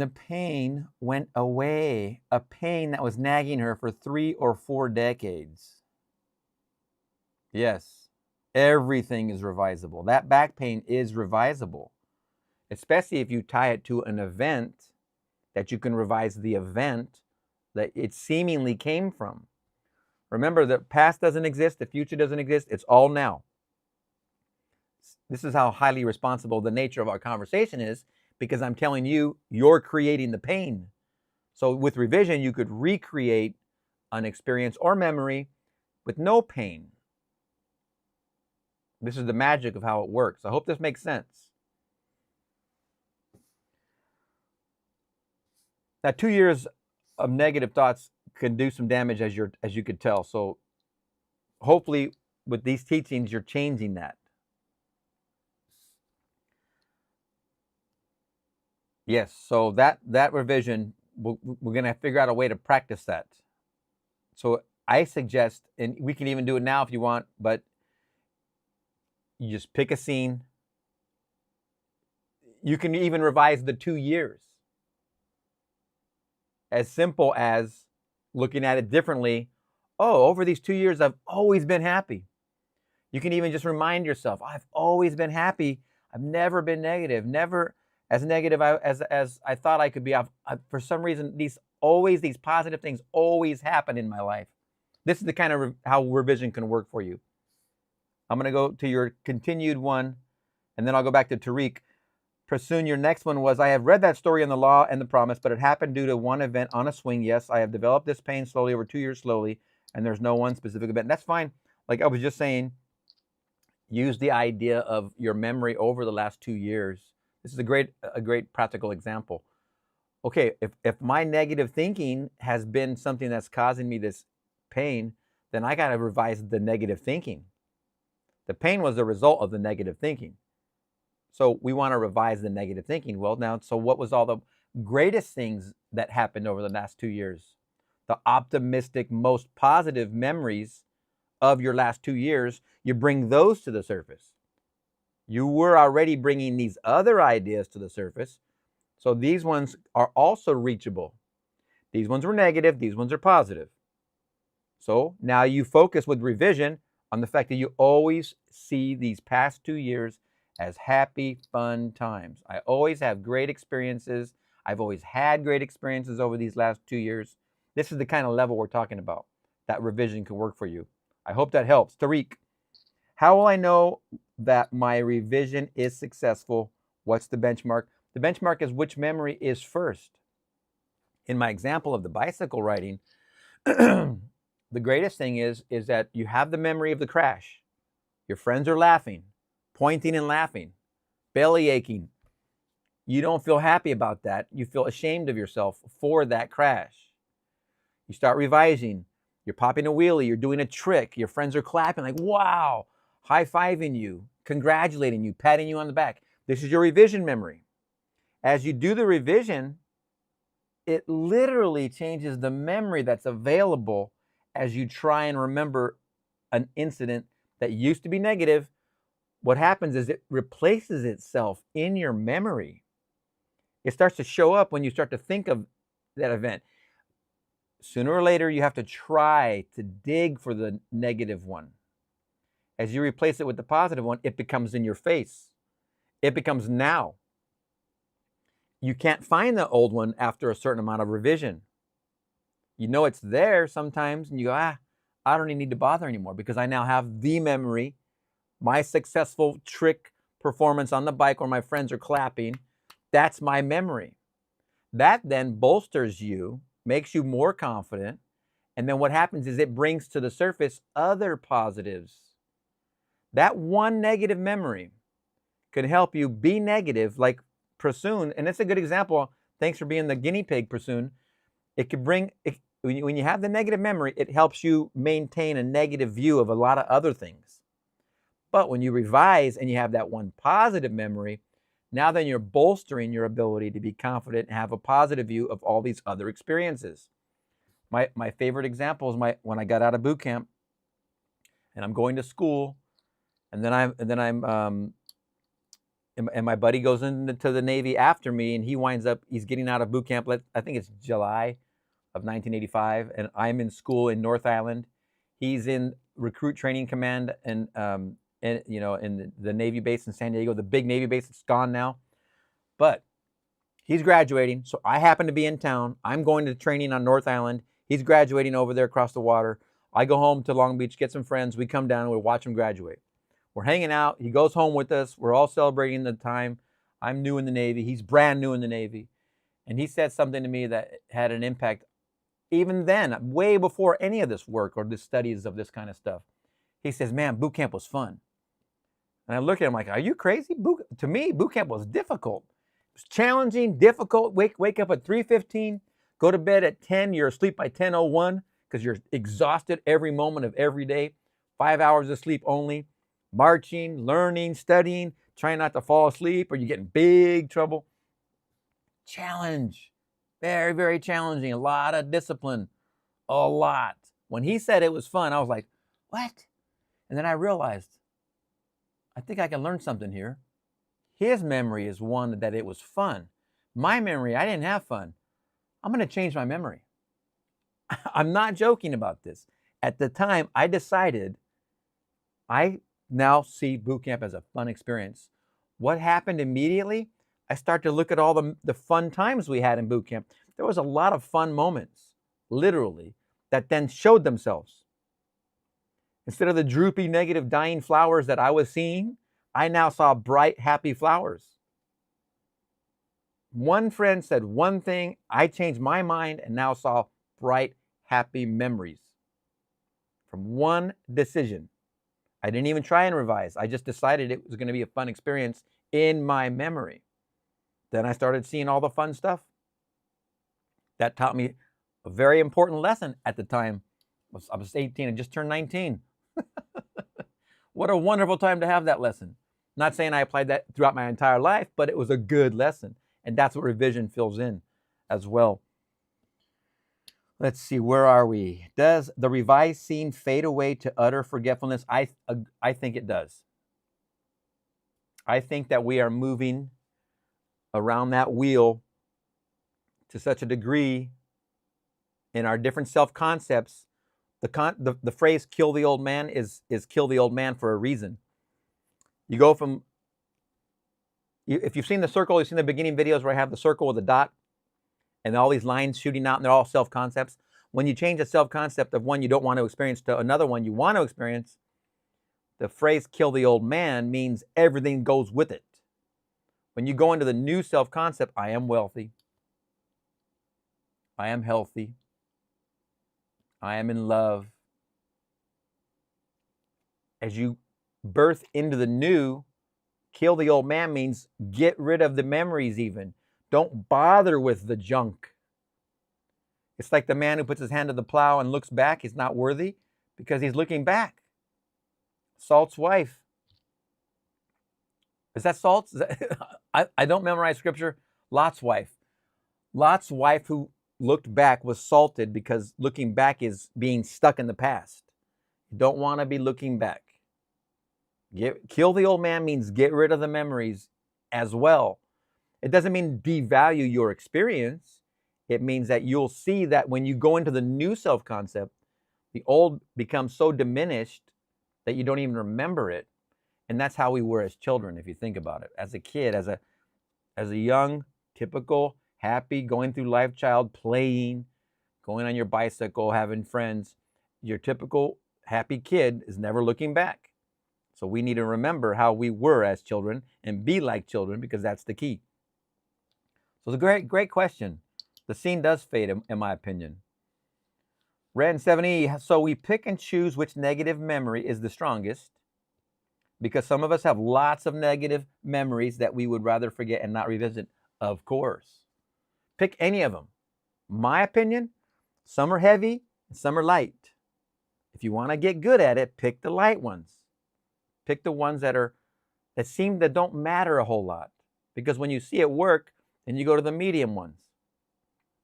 S1: the pain went away. A pain that was nagging her for 3 or 4 decades. Yes, everything is revisable. That back pain is revisable, especially if you tie it to an event that you can revise the event that it seemingly came from. Remember, the past doesn't exist, the future doesn't exist, it's all now. This is how highly responsible the nature of our conversation is, because I'm telling you, you're creating the pain. So with revision, you could recreate an experience or memory with no pain. This is the magic of how it works. I hope this makes sense. Now, 2 years of negative thoughts can do some damage, as you could tell. So hopefully with these teachings, you're changing that. Yes, so that revision, we're going to figure out a way to practice that. So I suggest, and we can even do it now if you want, but you just pick a scene. You can even revise the 2 years. As simple as looking at it differently. Oh, over these 2 years, I've always been happy. You can even just remind yourself, I've always been happy. I've never been negative, never as negative as I thought I could be. For some reason, these positive things always happen in my life. This is the kind of how revision can work for you. I'm going to go to your continued one, and then I'll go back to Tariq. Prasoon, your next one was, I have read that story in the Law and the Promise, but it happened due to one event on a swing. Yes, I have developed this pain slowly over 2 years slowly, and there's no one specific event. That's fine. Like I was just saying, use the idea of your memory over the last 2 years. This is a great practical example. Okay, if my negative thinking has been something that's causing me this pain, then I got to revise the negative thinking. The pain was the result of the negative thinking. So we want to revise the negative thinking. Well, now, so what was all the greatest things that happened over the last 2 years? The optimistic, most positive memories of your last 2 years, you bring those to the surface. You were already bringing these other ideas to the surface. So these ones are also reachable. These ones were negative. These ones are positive. So now you focus with revision on the fact that you always see these past 2 years as happy, fun times. I always have great experiences. I've always had great experiences over these last 2 years. This is the kind of level we're talking about. That revision can work for you. I hope that helps. Tariq, how will I know that my revision is successful? What's the benchmark? The benchmark is which memory is first. In my example of the bicycle riding, the greatest thing is that you have the memory of the crash. Your friends are laughing, pointing and laughing, belly aching. You don't feel happy about that. You feel ashamed of yourself for that crash. You start revising. You're popping a wheelie. You're doing a trick. Your friends are clapping like, wow, high-fiving you, congratulating you, patting you on the back. This is your revision memory. As you do the revision, it literally changes the memory that's available as you try and remember an incident that used to be negative. What happens is it replaces itself in your memory. It starts to show up when you start to think of that event. Sooner or later, you have to try to dig for the negative one. As you replace it with the positive one, it becomes in your face. It becomes now. You can't find the old one after a certain amount of revision. You know it's there sometimes, and you go, I don't even need to bother anymore because I now have the memory, my successful trick performance on the bike where my friends are clapping. That's my memory. That then bolsters you, makes you more confident, and then what happens is it brings to the surface other positives. That one negative memory can help you be negative, like Prasoon, and it's a good example. Thanks for being the guinea pig, Prasoon. It could bring, when you have the negative memory, it helps you maintain a negative view of a lot of other things. But when you revise and you have that one positive memory, now then you're bolstering your ability to be confident and have a positive view of all these other experiences. My favorite example is when I got out of boot camp and I'm going to school, and my buddy goes into the Navy after me, and he's getting out of boot camp. I think it's July of 1985, and I'm in school in North Island. He's in recruit training command and in the Navy base in San Diego, the big Navy base. It's gone now, but he's graduating. So I happen to be in town. I'm going to training on North Island. He's graduating over there across the water. I go home to Long Beach, get some friends. We come down and we watch him graduate. We're hanging out. He goes home with us. We're all celebrating the time. I'm new in the Navy. He's brand new in the Navy. And he said something to me that had an impact even then, way before any of this work or the studies of this kind of stuff. He says, man, boot camp was fun. And I look at him like, are you crazy? To me, boot camp was difficult. It was challenging, difficult. Wake up at 3:15, go to bed at 10. You're asleep by 10:01 because you're exhausted every moment of every day. 5 hours of sleep only. Marching, learning, studying, trying not to fall asleep or you get in big trouble. Challenge. Very, very challenging. A lot of discipline. A lot. When he said it was fun, I was like, what? And then I realized, I think I can learn something here. His memory is one that it was fun. My memory, I didn't have fun. I'm going to change my memory. I'm not joking about this. At the time, I decided I now see boot camp as a fun experience. What happened immediately? I start to look at all the fun times we had in boot camp. There was a lot of fun moments, literally, that then showed themselves. Instead of the droopy, negative, dying flowers that I was seeing, I now saw bright, happy flowers. One friend said one thing, I changed my mind and now saw bright, happy memories from one decision. I didn't even try and revise. I just decided it was going to be a fun experience in my memory. Then I started seeing all the fun stuff. That taught me a very important lesson at the time. I was 18 and just turned 19. What a wonderful time to have that lesson. Not saying I applied that throughout my entire life, but it was a good lesson. And that's what revision fills in as well. Let's see, where are we? Does the revised scene fade away to utter forgetfulness? I think it does. I think that we are moving around that wheel to such a degree in our different self-concepts The phrase "kill the old man" is kill the old man for a reason. You go from, if you've seen the circle, you've seen the beginning videos where I have the circle with a dot and all these lines shooting out, and they're all self-concepts. When you change the self-concept of one you don't want to experience to another one you want to experience, the phrase "kill the old man" means everything goes with it. When you go into the new self-concept, I am wealthy, I am healthy, I am in love. As you birth into the new, kill the old man means get rid of the memories even. Don't bother with the junk. It's like the man who puts his hand to the plow and looks back. He's not worthy because he's looking back. Salt's wife. Is that Salt? I don't memorize scripture. Lot's wife. Lot's wife who looked back was salted because looking back is being stuck in the past. You don't want to be looking back. Kill the old man means get rid of the memories as well. It doesn't mean devalue your experience. It means that you'll see that when you go into the new self-concept, the old becomes so diminished that you don't even remember it. And that's how we were as children, if you think about it. As a kid, as a young, typical, happy, going through life child, playing, going on your bicycle, having friends, your typical happy kid is never looking back. So we need to remember how we were as children and be like children, because that's the key. So it's a great question. The scene does fade, in my opinion. Ren 7E, so we pick and choose which negative memory is the strongest, because some of us have lots of negative memories that we would rather forget and not revisit. Of course. Pick any of them. My opinion, some are heavy and some are light. If you want to get good at it, pick the light ones. Pick the ones that don't matter a whole lot. Because when you see it work, then you go to the medium ones.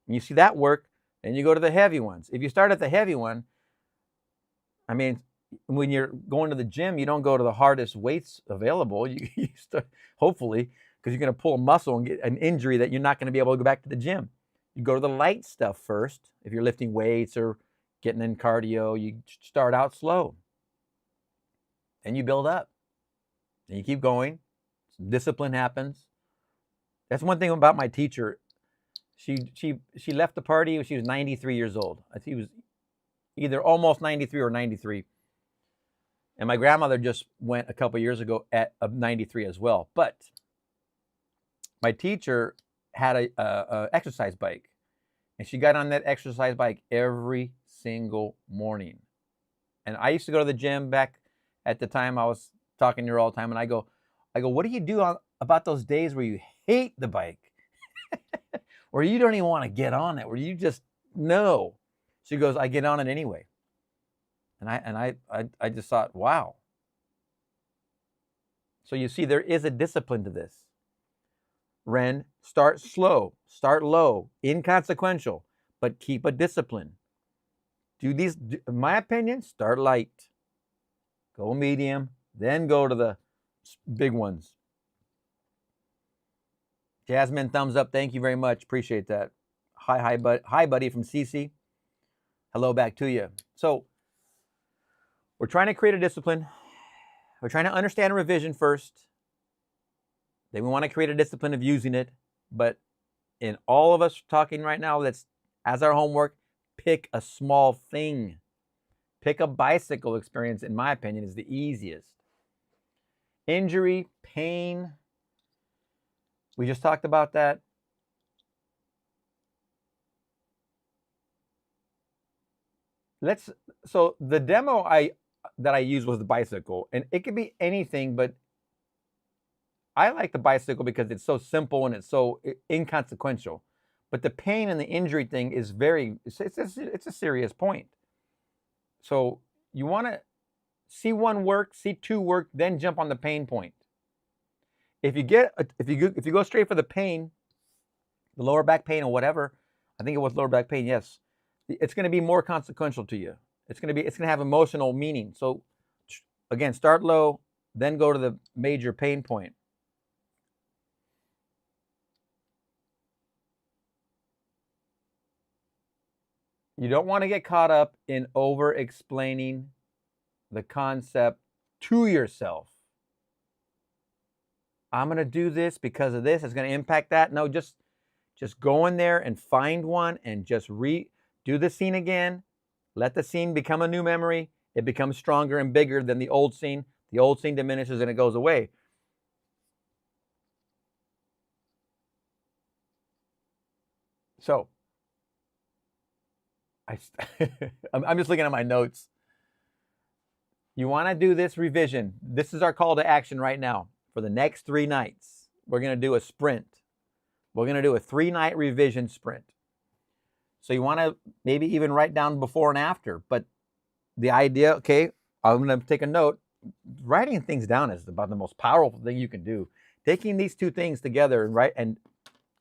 S1: When you see that work, then you go to the heavy ones. If you start at the heavy one, I mean, when you're going to the gym, you don't go to the hardest weights available. You start, hopefully, because you're going to pull a muscle and get an injury that you're not going to be able to go back to the gym. You go to the light stuff first. If you're lifting weights or getting in cardio, you start out slow. And you build up. And you keep going. Discipline happens. That's one thing about my teacher. She left the party when she was 93 years old. I think she was either almost 93 or 93. And my grandmother just went a couple years ago at 93 as well. But my teacher had a exercise bike, and she got on that exercise bike every single morning. And I used to go to the gym back at the time. I was talking to her all the time, and I go, what do you do about those days where you hate the bike? Where you don't even want to get on it, where you just know. She goes, I get on it anyway. And I just thought, wow. So you see, there is a discipline to this. Ren, start slow, start low, inconsequential, but keep a discipline. In my opinion, start light, go medium, then go to the big ones. Jasmine, thumbs up. Thank you very much. Appreciate that. Hi, buddy from CC. Hello back to you. So we're trying to create a discipline. We're trying to understand revision first. Then we want to create a discipline of using it. But in all of us talking right now, that's as our homework, pick a small thing. Pick a bicycle experience, in my opinion, is the easiest. Injury, pain. We just talked about that. So the demo that I used was the bicycle, and it could be anything, but I like the bicycle because it's so simple and it's so inconsequential. But the pain and the injury thing is it's a serious point. So you want to see one work, see two work, then jump on the pain point. If you go straight for the pain, the lower back pain or whatever, I think it was lower back pain, yes, it's going to be more consequential to you. It's going to have emotional meaning. So again, start low, then go to the major pain point. You don't want to get caught up in over-explaining the concept to yourself. I'm going to do this because of this. It's going to impact that. No, just go in there and find one and just do the scene again. Let the scene become a new memory. It becomes stronger and bigger than the old scene. The old scene diminishes and it goes away. So, I'm just looking at my notes. You want to do this revision. This is our call to action right now. For the next 3 nights, we're going to do a sprint. We're going to do a 3-night revision sprint. So you want to maybe even write down before and after. But the idea, okay, I'm going to take a note. Writing things down is about the most powerful thing you can do. Taking these 2 things together and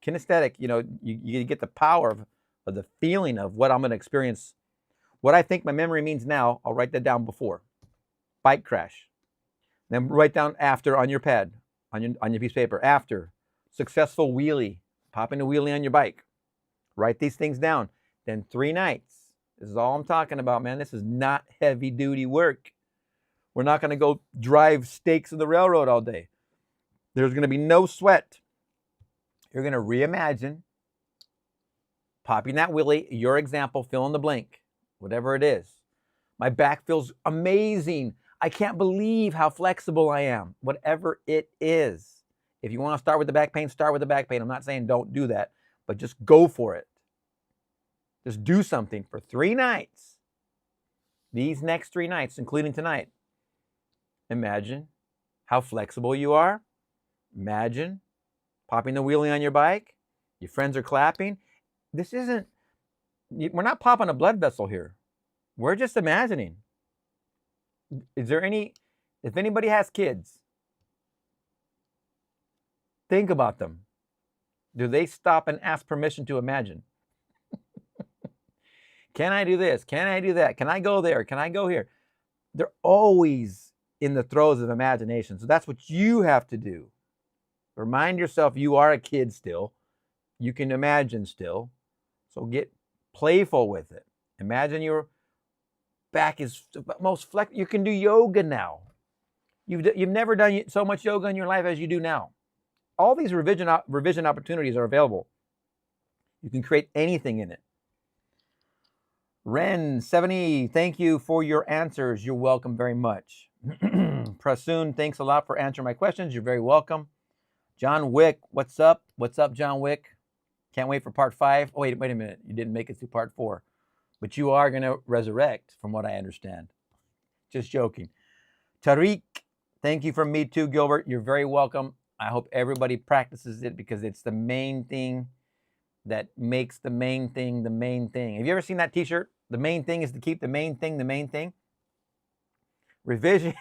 S1: kinesthetic, you get the power of the feeling of what I'm going to experience. What I think my memory means now, I'll write that down before. Bike crash. Then write down after on your pad, on your piece of paper. After. Successful wheelie. Popping a wheelie on your bike. Write these things down. Then 3 nights. This is all I'm talking about, man. This is not heavy duty work. We're not going to go drive stakes in the railroad all day. There's going to be no sweat. You're going to reimagine popping that wheelie, your example, fill in the blank, whatever it is. My back feels amazing. I can't believe how flexible I am. Whatever it is. If you want to start with the back pain, start with the back pain. I'm not saying don't do that, but just go for it. Just do something for 3 nights. These next 3 nights, including tonight. Imagine how flexible you are. Imagine popping the wheelie on your bike. Your friends are clapping. We're not popping a blood vessel here. We're just imagining. If anybody has kids, think about them. Do they stop and ask permission to imagine? Can I do this? Can I do that? Can I go there? Can I go here? They're always in the throes of imagination. So that's what you have to do. Remind yourself you are a kid still. You can imagine still. So get playful with it. Imagine your back is most flexible. You can do yoga now. You've never done so much yoga in your life as you do now. All these revision opportunities are available. You can create anything in it. Ren 70, thank you for your answers. You're welcome very much. Prasoon, thanks a lot for answering my questions. You're very welcome. John Wick, what's up? What's up, John Wick? Can't wait for part 5. Oh, wait a minute. You didn't make it through part 4. But you are going to resurrect, from what I understand. Just joking. Tariq, thank you from me too, Gilbert. You're very welcome. I hope everybody practices it because it's the main thing that makes the main thing the main thing. Have you ever seen that t-shirt? The main thing is to keep the main thing the main thing. Revision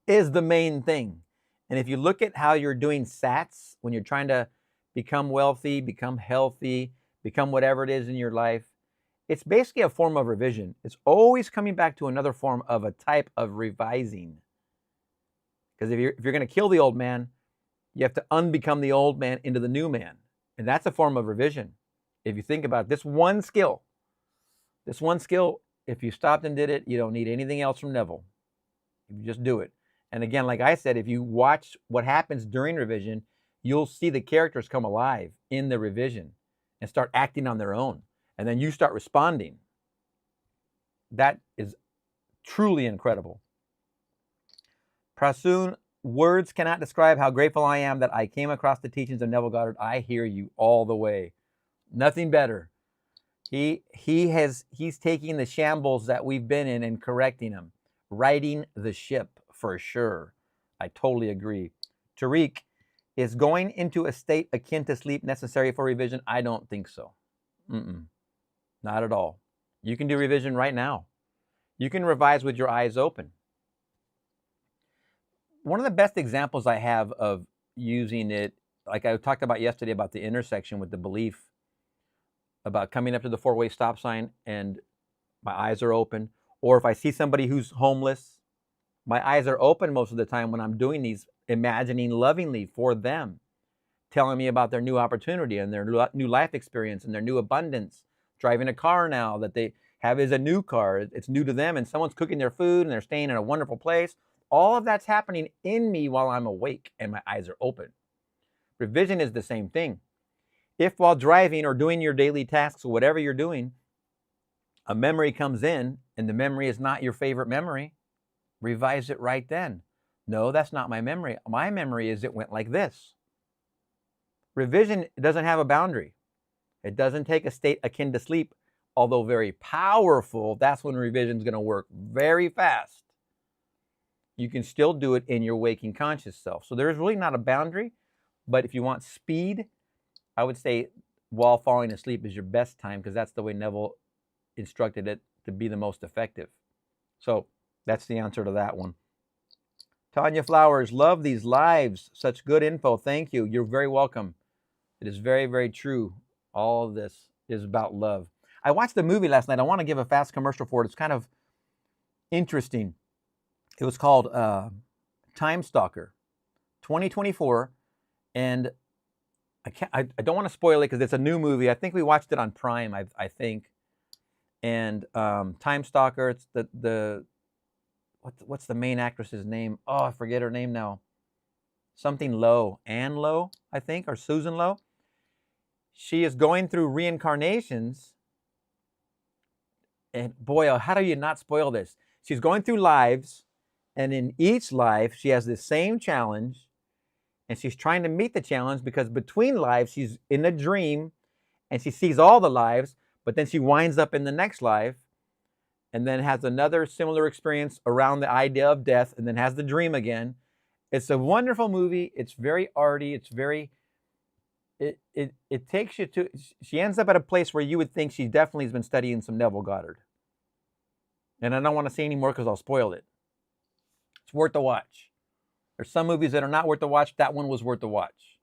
S1: is the main thing. And if you look at how you're doing SATs, when you're trying to become wealthy, become healthy, become whatever it is in your life, it's basically a form of revision. It's always coming back to another form of a type of revising. Because if you're going to kill the old man, you have to unbecome the old man into the new man. And that's a form of revision. If you think about this one skill, if you stopped and did it, you don't need anything else from Neville. You just do it. And again, like I said, if you watch what happens during revision, you'll see the characters come alive in the revision and start acting on their own. And then you start responding. That is truly incredible. Prasoon, words cannot describe how grateful I am that I came across the teachings of Neville Goddard. I hear you all the way. Nothing better. He's taking the shambles that we've been in and correcting them. Righting the ship for sure. I totally agree. Tariq, is going into a state akin to sleep necessary for revision? I don't think so. Not at all. You can do revision right now. You can revise with your eyes open. One of the best examples I have of using it, like I talked about yesterday about the intersection with the belief about coming up to the 4-way stop sign and my eyes are open, or if I see somebody who's homeless, my eyes are open most of the time when I'm doing these, imagining lovingly for them, telling me about their new opportunity and their new life experience and their new abundance, driving a car now that they have is a new car. It's new to them, and someone's cooking their food, and they're staying in a wonderful place. All of that's happening in me while I'm awake and my eyes are open. Revision is the same thing. If while driving or doing your daily tasks or whatever you're doing, a memory comes in and the memory is not your favorite memory, revise it right then. No, that's not my memory. My memory is it went like this. Revision doesn't have a boundary. It doesn't take a state akin to sleep, although very powerful. That's when revision is going to work very fast. You can still do it in your waking conscious self. So there's really not a boundary, but if you want speed, I would say while falling asleep is your best time, because that's the way Neville instructed it to be the most effective. So that's the answer to that one. Tanya Flowers, love these lives. Such good info. Thank you. You're very welcome. It is very, very true. All of this is about love. I watched the movie last night. I want to give a fast commercial for it. It's kind of interesting. It was called Time Stalker 2024. And I don't want to spoil it because it's a new movie. I think we watched it on Prime, I think. And Time Stalker, it's what's the main actress's name? Oh, I forget her name now. Something Lowe. Anne Lowe, I think, or Susan Lowe. She is going through reincarnations. And boy, how do you not spoil this? She's going through lives, and in each life, she has the same challenge, and she's trying to meet the challenge because between lives, she's in a dream, and she sees all the lives, but then she winds up in the next life, and then has another similar experience around the idea of death, and then has the dream again. It's a wonderful movie. It's very arty. It's very, it takes you to, she ends up at a place where you would think she definitely has been studying some Neville Goddard. And I don't want to say any more because I'll spoil it. It's worth the watch. There's some movies that are not worth the watch. That one was worth the watch.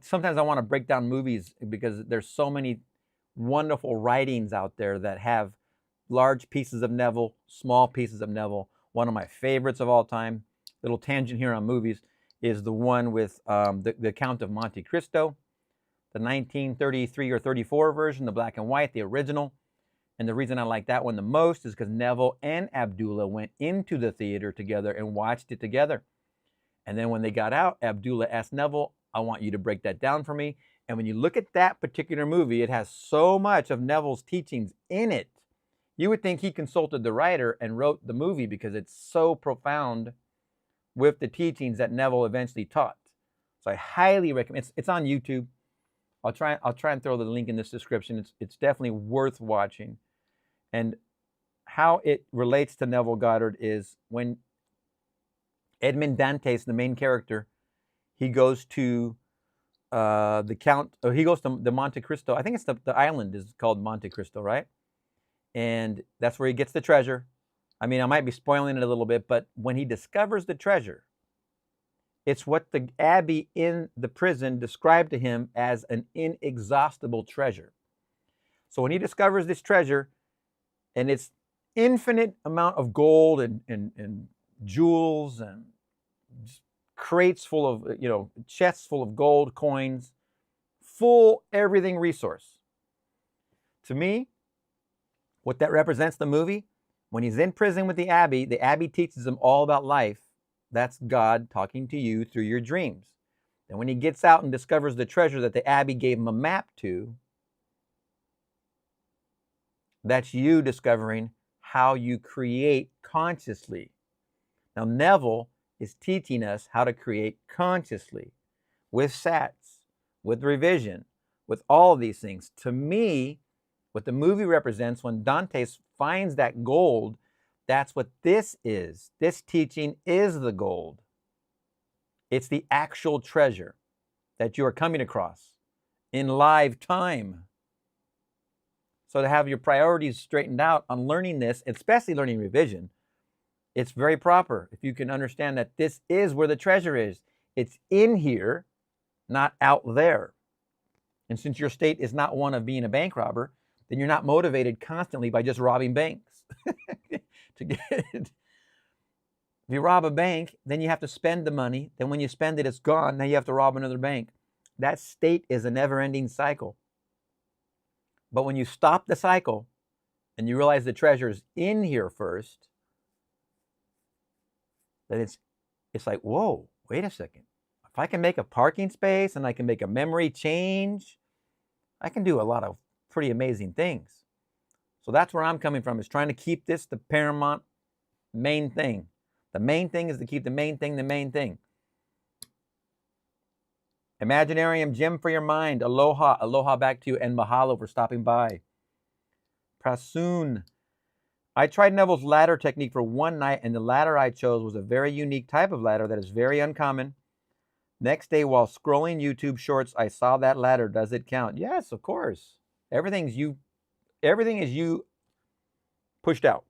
S1: Sometimes I want to break down movies because there's so many wonderful writings out there that have large pieces of Neville, small pieces of Neville. One of my favorites of all time, little tangent here on movies, is the one with the Count of Monte Cristo, the 1933 or 34 version, the black and white, the original. And the reason I like that one the most is because Neville and Abdullah went into the theater together and watched it together. And then when they got out, Abdullah asked Neville, I want you to break that down for me. And when you look at that particular movie, it has so much of Neville's teachings in it. You would think he consulted the writer and wrote the movie because it's so profound with the teachings that Neville eventually taught. So I highly recommend. It's on YouTube. I'll try and throw the link in this description. It's definitely worth watching. And how it relates to Neville Goddard is when Edmond Dantes, the main character, he goes to he goes to the Monte Cristo. I think it's the island is called Monte Cristo, right? And that's where he gets the treasure. I mean, I might be spoiling it a little bit, but when he discovers the treasure, it's what the abbey in the prison described to him as an inexhaustible treasure. So when he discovers this treasure, and it's infinite amount of gold and jewels and crates full of, chests full of gold, coins, full everything resource. To me, what that represents the movie, when he's in prison with the abbey teaches him all about life. That's God talking to you through your dreams. And when he gets out and discovers the treasure that the abbey gave him a map to, that's you discovering how you create consciously. Now, Neville is teaching us how to create consciously with SATs, with revision, with all of these things. To me, what the movie represents when Dantes finds that gold, that's what this is. This teaching is the gold. It's the actual treasure that you are coming across in live time. So to have your priorities straightened out on learning this, especially learning revision, it's very proper if you can understand that this is where the treasure is. It's in here, not out there. And since your state is not one of being a bank robber, then you're not motivated constantly by just robbing banks to get it. If you rob a bank, then you have to spend the money. Then when you spend it, it's gone. Now you have to rob another bank. That state is a never-ending cycle. But when you stop the cycle and you realize the treasure is in here first, then it's like, whoa, wait a second. If I can make a parking space and I can make a memory change, I can do a lot of pretty amazing things. So that's where I'm coming from, is trying to keep this the paramount main thing. The main thing is to keep the main thing the main thing. Imaginarium gem for your mind. Aloha. Aloha back to you, and mahalo for stopping by. Prasoon. I tried Neville's ladder technique for one night, and the ladder I chose was a very unique type of ladder that is very uncommon. Next day, while scrolling YouTube shorts, I saw that ladder. Does it count? Yes, of course. Everything is you pushed out.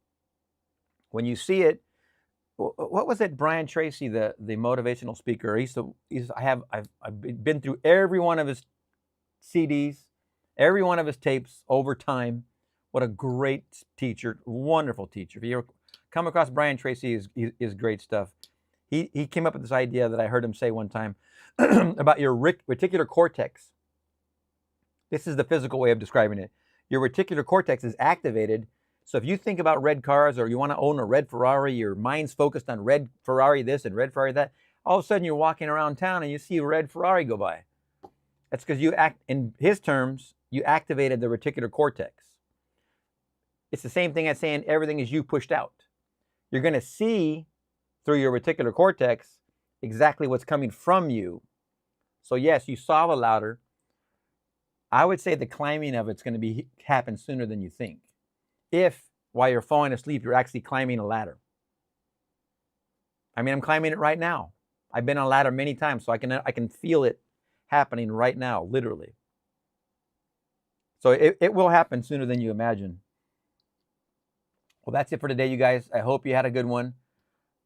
S1: When you see it, what was it? Brian Tracy, the motivational speaker. I've been through every one of his CDs, every one of his tapes over time. What a great teacher, wonderful teacher. If you ever come across Brian Tracy, is great stuff. He came up with this idea that I heard him say one time about your reticular cortex. This is the physical way of describing it. Your reticular cortex is activated. So if you think about red cars, or you want to own a red Ferrari, your mind's focused on red Ferrari this and red Ferrari that, all of a sudden you're walking around town and you see a red Ferrari go by. That's because in his terms, you activated the reticular cortex. It's the same thing as saying everything is you pushed out. You're going to see through your reticular cortex exactly what's coming from you. So yes, you saw the ladder. I would say the climbing of it's going to happen sooner than you think. If while you're falling asleep, you're actually climbing a ladder. I mean, I'm climbing it right now. I've been on a ladder many times, so I can feel it happening right now, literally. So it will happen sooner than you imagine. Well, that's it for today, you guys. I hope you had a good one.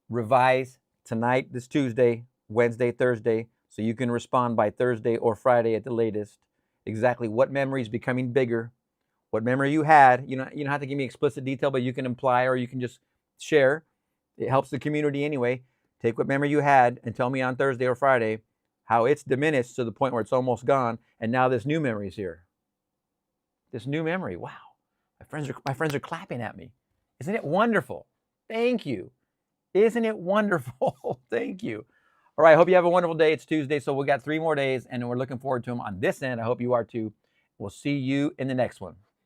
S1: Revise tonight, this Tuesday, Wednesday, Thursday, so you can respond by Thursday or Friday at the latest. Exactly what memory is becoming bigger, what memory you had. You don't have to give me explicit detail, but you can imply, or you can just share. It helps the community anyway. Take what memory you had and tell me on Thursday or Friday how it's diminished to the point where it's almost gone, and now this new memory is here. This new memory, wow. My friends are clapping at me. Isn't it wonderful? Thank you. Isn't it wonderful? Thank you. All right, I hope you have a wonderful day. It's Tuesday, so we got 3 more days, and we're looking forward to them on this end. I hope you are too. We'll see you in the next one.